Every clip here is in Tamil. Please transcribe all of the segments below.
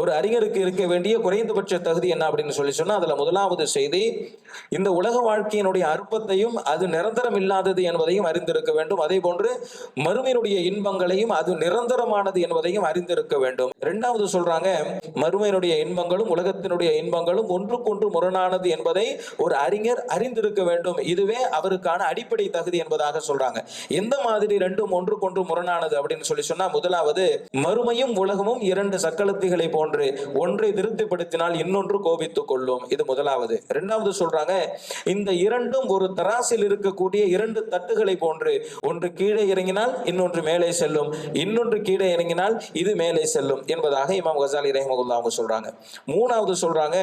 ஒரு அறிஞருக்கு இருக்க வேண்டிய குறைந்தபட்ச தகுதி என்ன அப்படின்னு சொன்னா அதுல முதலாவது செய்தி, இந்த உலக வாழ்க்கையினுடைய அற்பத்தையும் அது நிரந்தரம் இல்லாதது என்பதையும் அறிந்திருக்க வேண்டும். அதே போன்று மறுமையினுடைய இன்பங்களையும் அது நிரந்தரமானது என்பதையும் அறிந்திருக்க வேண்டும். இரண்டாவது சொல்றாங்க, மறுமையினுடைய இன்பங்களும் உலகத்தினுடைய இன்பங்களும் ஒன்றுக்கொன்று முரணானது என்பதை ஒரு அறிஞர் அறிந்திருக்க வேண்டும். இதுவே அவருக்கான அடிப்படை தகுதி என்பதாக சொல்றாங்க. எந்த மாதிரி ரெண்டும் ஒன்றுக்கொன்று முரணானது அப்படின்னு சொன்னா, முதலாவது மறுமையும் உலகமும் இரண்டு சக்களத்திகளை போன்று ஒன்றை திருப்திப்படுத்தினால் இன்னொன்று கோபித்துக் கொள்ளும். இது முதலாவது. இரண்டாவது சொல்றாங்க, இந்த இரண்டும் ஒரு தராசில் இருக்கக்கூடிய இரண்டு தட்டுகளை போன்று, ஒன்று கீழே இறங்கினால் இன்னொன்று மேலே செல்லும், இன்னொன்று கீழே இறங்கினால் இது மேலே செல்லும் என்பதாக இமாம் கசாலி ரஹ்மத்துல்லாஹி அவங்க சொல்றாங்க. மூணாவது சொல்றாங்க,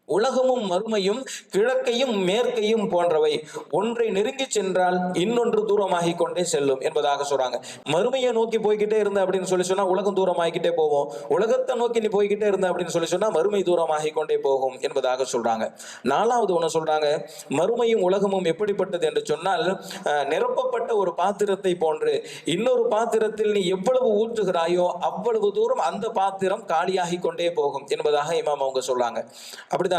உலகமும் மறுமையும் கிழக்கையும் மேற்கையும் போன்றவை, ஒன்றை நெருங்கி சென்றால் இன்னொன்று தூரமாகி கொண்டே செல்லும் என்பதாக சொல்றாங்க. மறுமையை நோக்கி போய்கிட்டே இருந்த அப்படின்னு சொன்னா உலகம் தூரமாகிக்கிட்டே போவோம், உலகத்தை நோக்கி நீ போய்கிட்டே இருந்த அப்படின்னு சொன்னா மறுமை தூரமாகி கொண்டே போகும் என்பதாக சொல்றாங்க. நாலாவது ஒண்ணு சொல்றாங்க, மறுமையும் உலகமும் எப்படிப்பட்டது என்று சொன்னால், நிரப்பப்பட்ட ஒரு பாத்திரத்தை போன்று, இன்னொரு பாத்திரத்தில் நீ எவ்வளவு ஊற்றுகிறாயோ அவ்வளவு தூரம் அந்த பாத்திரம் காலியாகி கொண்டே போகும் என்பதாக இமாம் அவங்க சொல்றாங்க. அப்படிதான்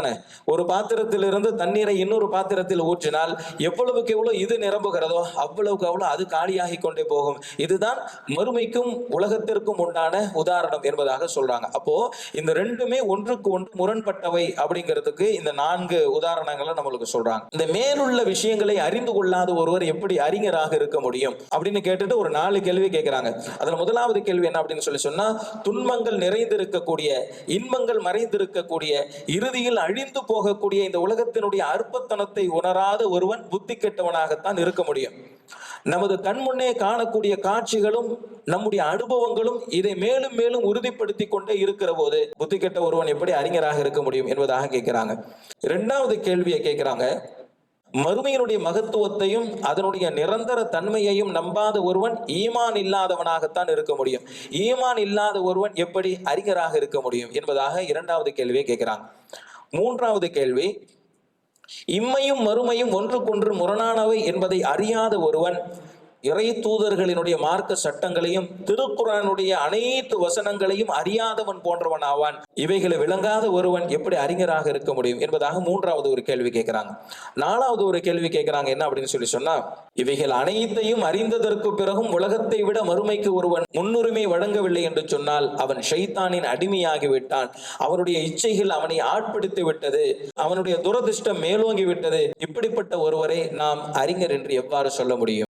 ஒரு பாத்திரத்திலிருந்து தண்ணீரை இன்னொரு பாத்திரத்தில் ஊற்றினால் எவ்வளவுக்கு எவ்வளவு இது நிரம்புகிறதோ அவ்வளவுக்கு அவ்வளவு அது காலியாகி கொண்டே போகும். இதுதான் மறுமைக்கும் உலகத்திற்கும் உண்டான உதாரணம் என்பதாக சொல்றாங்க. அப்போ இந்த ரெண்டுமே ஒன்றுக்கு ஒன்று முரண்பட்டவை அப்படிங்கிறதுக்கு இந்த 4 உதாரணங்களை நம்மளுக்கு சொல்றாங்க. இந்த மேலுள்ள விஷயங்களை அறிந்து கொள்ளாத ஒருவர் எப்படி அறிஞராக இருக்க முடியும் அப்படின்னு கேட்டுட்டு ஒரு 4 கேள்வி கேட்கிறாங்க. அதுல முதலாவது கேள்வி என்ன அப்படின்னு சொன்னா, துன்பங்கள் நிறைந்திருக்கக்கூடிய, இன்பங்கள் மறைந்திருக்கக்கூடிய, இறுதியில் அழிந்து போகக்கூடிய இந்த உலகத்தினுடைய அற்பத்தனத்தை உணராத ஒருவன் புத்தி கெட்டவனாகத்தான் இருக்க முடியும். நமது கண் முன்னே காணக்கூடிய காட்சிகளும் நம்முடைய அனுபவங்களும் இதை மேலும் மேலும் உறுதிப்படுத்தி கொண்டே இருக்கிற போது புத்தி கெட்ட ஒருவன் எப்படி அறிஞராக இருக்க முடியும் என்பதாக கேட்கிறாங்க. இரண்டாவது கேள்வியை கேட்கிறாங்க, மறுமையினுடைய மகத்துவத்தையும் அதனுடைய நிரந்தர தன்மையையும் நம்பாத ஒருவன் ஈமான் இல்லாதவனாகத்தான் இருக்க முடியும். ஈமான் இல்லாத ஒருவன் எப்படி அறிஞராக இருக்க முடியும் என்பதாக இரண்டாவது கேள்வியை கேட்கிறாங்க. மூன்றாவது கேள்வி, இம்மையும் மறுமையும் ஒன்றுக்கொன்று முரணானவை என்பதை அறியாத ஒருவன் இறை தூதர்களினுடைய மார்க்க சட்டங்களையும் திருக்குர்ஆனுடைய அனைத்து வசனங்களையும் அறியாதவன் போன்றவன் ஆவான். இவைகளை விளங்காத ஒருவன் எப்படி அறிஞராக இருக்க முடியும் என்பதாக மூன்றாவது ஒரு கேள்வி கேட்கிறாங்க. நாலாவது ஒரு கேள்வி கேட்கிறாங்க, என்ன அப்படின்னு சொன்னா, இவைகள் அனைத்தையும் அறிந்ததற்கு பிறகும் உலகத்தை விட மறுமைக்கு ஒருவன் முன்னுரிமை வழங்கவில்லை என்று சொன்னால் அவன் ஷைத்தானின் அடிமையாகி விட்டான், அவனுடைய இச்சைகள் அவனை ஆட்படுத்தி விட்டது, அவனுடைய துரதிர்ஷ்டம் மேலோங்கி விட்டது. இப்படிப்பட்ட ஒருவரை நாம் அறிஞர் என்று எவ்வாறு சொல்ல முடியும்?